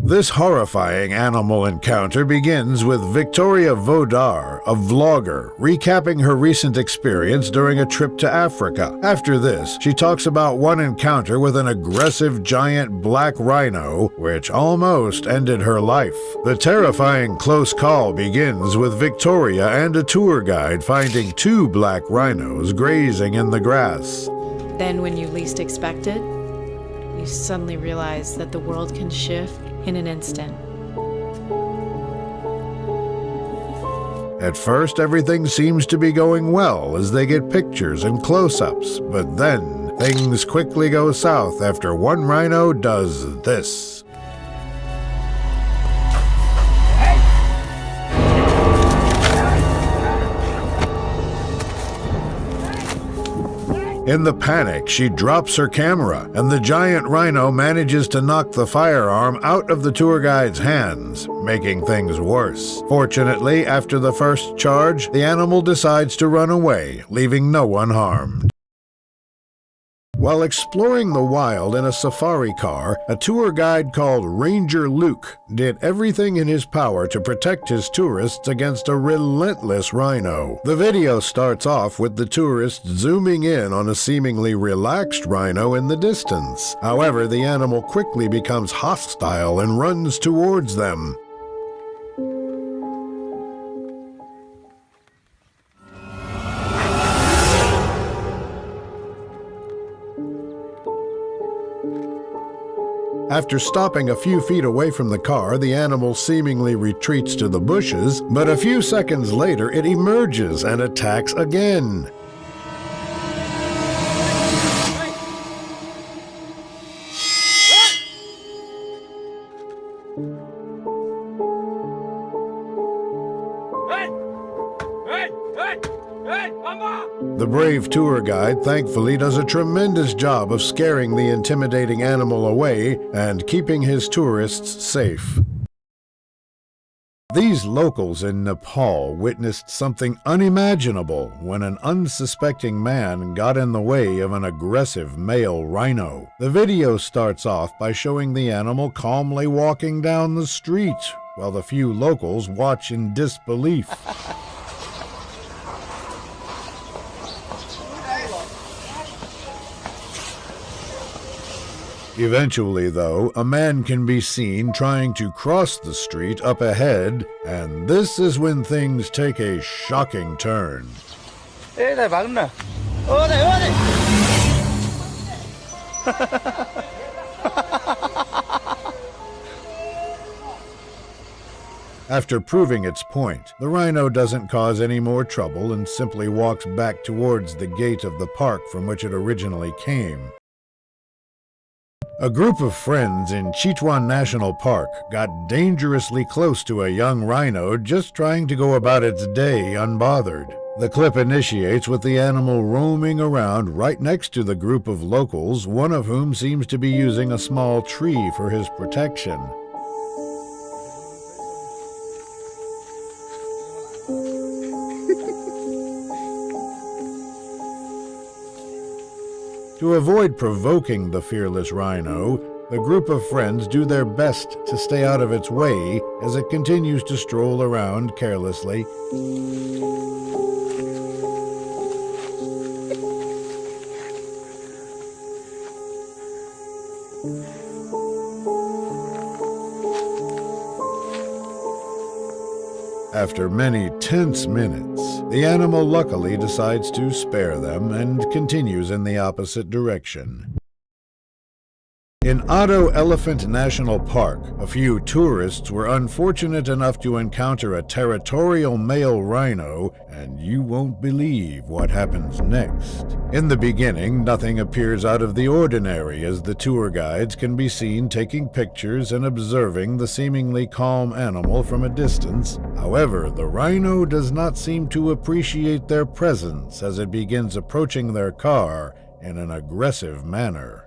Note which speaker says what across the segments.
Speaker 1: This horrifying animal encounter begins with Victoria Vodar, a vlogger, recapping her recent experience during a trip to Africa. After this, she talks about one encounter with an aggressive giant black rhino, which almost ended her life. The terrifying close call begins with Victoria and a tour guide finding two black rhinos grazing in the grass.
Speaker 2: Then, when you least expect it, you suddenly realize that the world can shift in an instant.
Speaker 1: At first, everything seems to be going well as they get pictures and close-ups, but then things quickly go south after one rhino does this. In the panic, she drops her camera, and the giant rhino manages to knock the firearm out of the tour guide's hands, making things worse. Fortunately, after the first charge, the animal decides to run away, leaving no one harmed. While exploring the wild in a safari car, a tour guide called Ranger Luke did everything in his power to protect his tourists against a relentless rhino. The video starts off with the tourists zooming in on a seemingly relaxed rhino in the distance. However, the animal quickly becomes hostile and runs towards them. After stopping a few feet away from the car, the animal seemingly retreats to the bushes, but a few seconds later it emerges and attacks again. The brave tour guide thankfully does a tremendous job of scaring the intimidating animal away and keeping his tourists safe. These locals in Nepal witnessed something unimaginable when an unsuspecting man got in the way of an aggressive male rhino. The video starts off by showing the animal calmly walking down the street, while the few locals watch in disbelief. Eventually, though, a man can be seen trying to cross the street up ahead, and this is when things take a shocking turn. After proving its point, the rhino doesn't cause any more trouble and simply walks back towards the gate of the park from which it originally came. A group of friends in Chitwan National Park got dangerously close to a young rhino just trying to go about its day unbothered. The clip initiates with the animal roaming around right next to the group of locals, one of whom seems to be using a small tree for his protection. To avoid provoking the fearless rhino, the group of friends do their best to stay out of its way as it continues to stroll around carelessly. After many tense minutes, the animal luckily decides to spare them and continues in the opposite direction. In Addo Elephant National Park, a few tourists were unfortunate enough to encounter a territorial male rhino, and you won't believe what happens next. In the beginning, nothing appears out of the ordinary, as the tour guides can be seen taking pictures and observing the seemingly calm animal from a distance. However, the rhino does not seem to appreciate their presence as it begins approaching their car in an aggressive manner.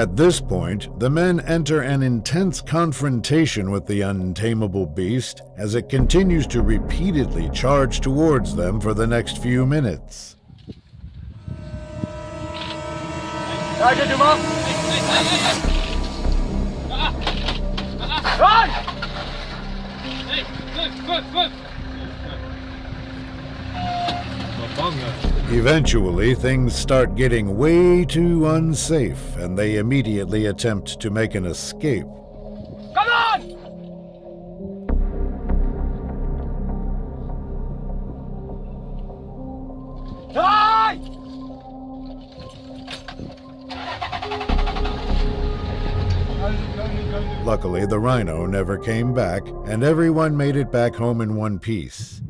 Speaker 1: At this point, the men enter an intense confrontation with the untamable beast as it continues to repeatedly charge towards them for the next few minutes. Eventually, things start getting way too unsafe, and they immediately attempt to make an escape.
Speaker 3: Come on! Die!
Speaker 1: Luckily, the rhino never came back, and everyone made it back home in one piece.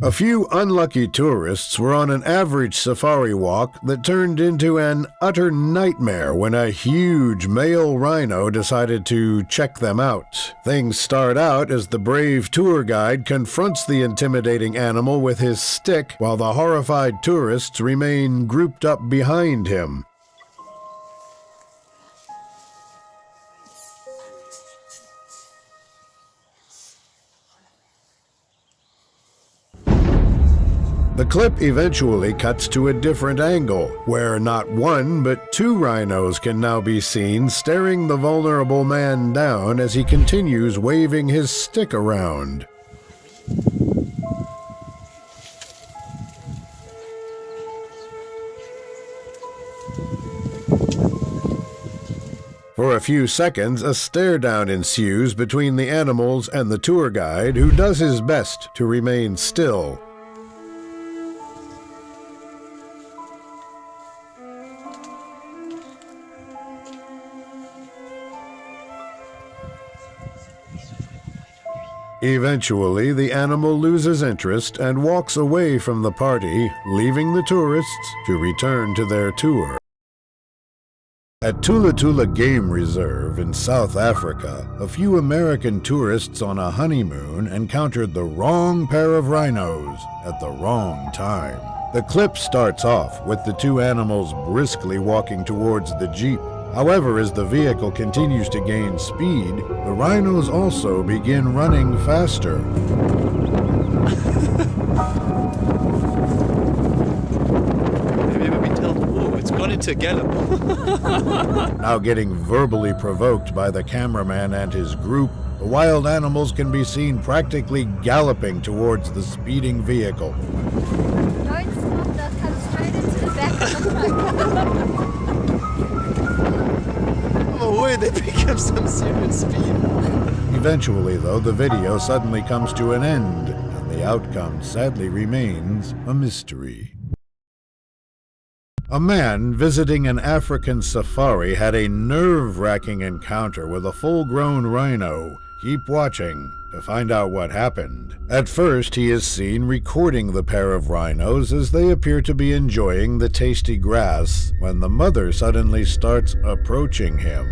Speaker 1: A few unlucky tourists were on an average safari walk that turned into an utter nightmare when a huge male rhino decided to check them out. Things start out as the brave tour guide confronts the intimidating animal with his stick, while the horrified tourists remain grouped up behind him. The clip eventually cuts to a different angle, where not one but two rhinos can now be seen staring the vulnerable man down as he continues waving his stick around. For a few seconds, a stare-down ensues between the animals and the tour guide, who does his best to remain still. Eventually, the animal loses interest and walks away from the party, leaving the tourists to return to their tour. At Tula Tula Game Reserve in South Africa, a few American tourists on a honeymoon encountered the wrong pair of rhinos at the wrong time. The clip starts off with the two animals briskly walking towards the Jeep. However, as the vehicle continues to gain speed, the rhinos also begin running faster.
Speaker 3: Maybe when we tell the whoa, it's gone into gallop.
Speaker 1: Now getting verbally provoked by the cameraman and his group, the wild animals can be seen practically galloping towards the speeding vehicle.
Speaker 4: Don't stop, they'll come straight into the back of the truck.
Speaker 3: Oh, they pick up some serious speed.
Speaker 1: Eventually, though, the video suddenly comes to an end, and the outcome sadly remains a mystery. A man visiting an African safari had a nerve-wracking encounter with a full-grown rhino. Keep watching to find out what happened. At first, he is seen recording the pair of rhinos as they appear to be enjoying the tasty grass, when the mother suddenly starts approaching him.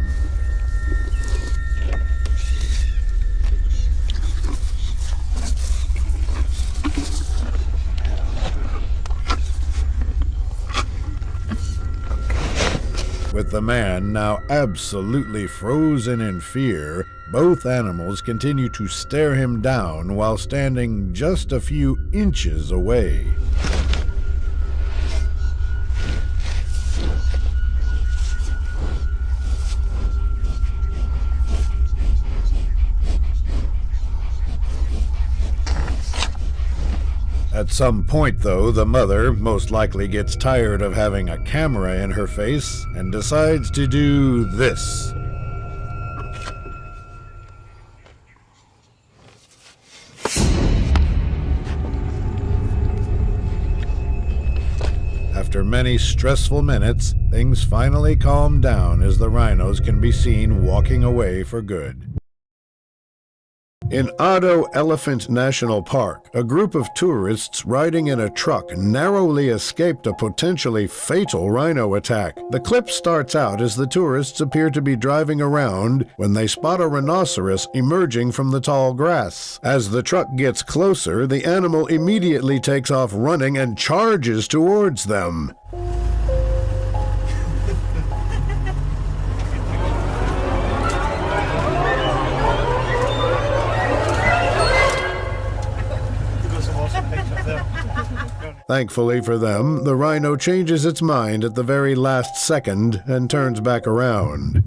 Speaker 1: With the man now absolutely frozen in fear, both animals continue to stare him down while standing just a few inches away. At some point, though, the mother most likely gets tired of having a camera in her face and decides to do this. After many stressful minutes, things finally calm down as the rhinos can be seen walking away for good. In Addo Elephant National Park, a group of tourists riding in a truck narrowly escaped a potentially fatal rhino attack. The clip starts out as the tourists appear to be driving around when they spot a rhinoceros emerging from the tall grass. As the truck gets closer, the animal immediately takes off running and charges towards them. Thankfully for them, the rhino changes its mind at the very last second and turns back around.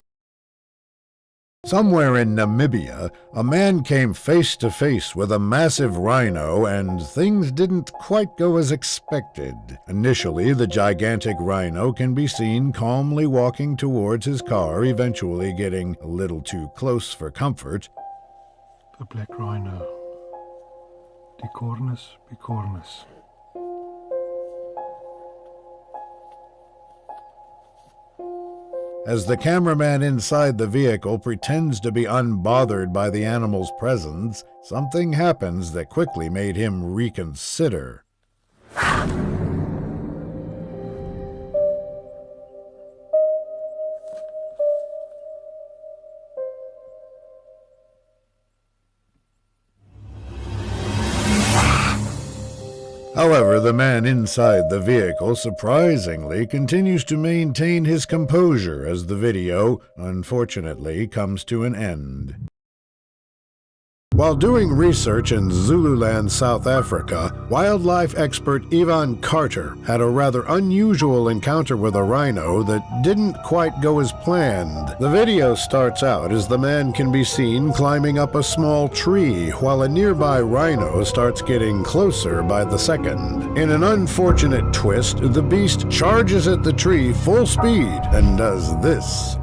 Speaker 1: Somewhere in Namibia, a man came face to face with a massive rhino, and things didn't quite go as expected. Initially, the gigantic rhino can be seen calmly walking towards his car, eventually getting a little too close for comfort.
Speaker 5: The black rhino. Decornus bicornus.
Speaker 1: As the cameraman inside the vehicle pretends to be unbothered by the animal's presence, something happens that quickly made him reconsider. However, the man inside the vehicle surprisingly continues to maintain his composure as the video, unfortunately, comes to an end. While doing research in Zululand, South Africa, wildlife expert Ivan Carter had a rather unusual encounter with a rhino that didn't quite go as planned. The video starts out as the man can be seen climbing up a small tree while a nearby rhino starts getting closer by the second. In an unfortunate twist, the beast charges at the tree full speed and does this.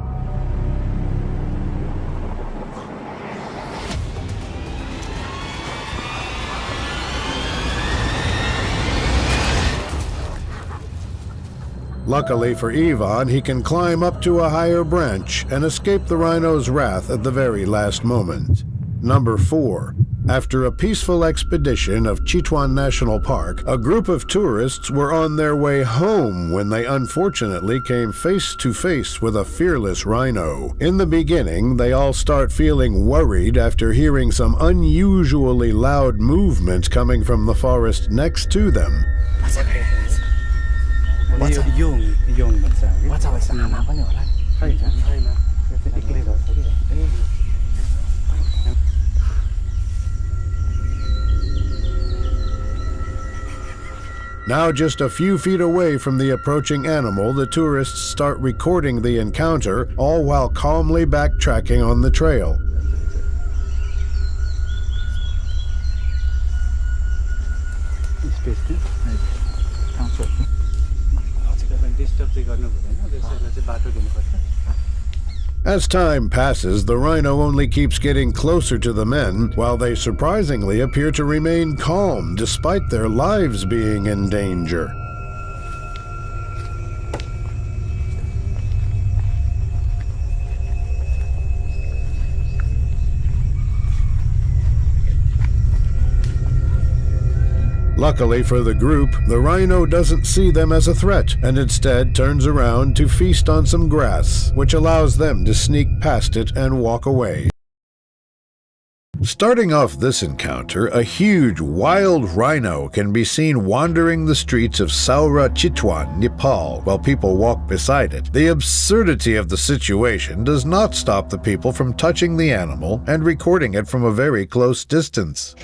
Speaker 1: Luckily for Ivan, he can climb up to a higher branch and escape the rhino's wrath at the very last moment. Number 4. After a peaceful expedition of Chitwan National Park, a group of tourists were on their way home when they unfortunately came face to face with a fearless rhino. In the beginning, they all start feeling worried after hearing some unusually loud movement coming from the forest next to them. Now just a few feet away from the approaching animal, the tourists start recording the encounter, all while calmly backtracking on the trail. As time passes, the rhino only keeps getting closer to the men, while they surprisingly appear to remain calm despite their lives being in danger. Luckily for the group, the rhino doesn't see them as a threat and instead turns around to feast on some grass, which allows them to sneak past it and walk away. Starting off this encounter, a huge wild rhino can be seen wandering the streets of Saura, Chitwan, Nepal, while people walk beside it. The absurdity of the situation does not stop the people from touching the animal and recording it from a very close distance.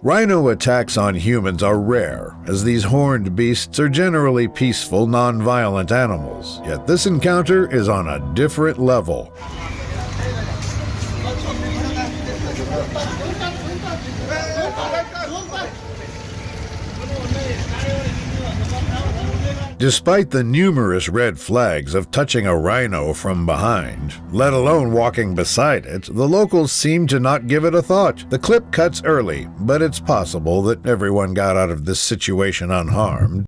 Speaker 1: Rhino attacks on humans are rare, as these horned beasts are generally peaceful, non-violent animals. Yet this encounter is on a different level. Despite the numerous red flags of touching a rhino from behind, let alone walking beside it, the locals seem to not give it a thought. The clip cuts early, but it's possible that everyone got out of this situation unharmed.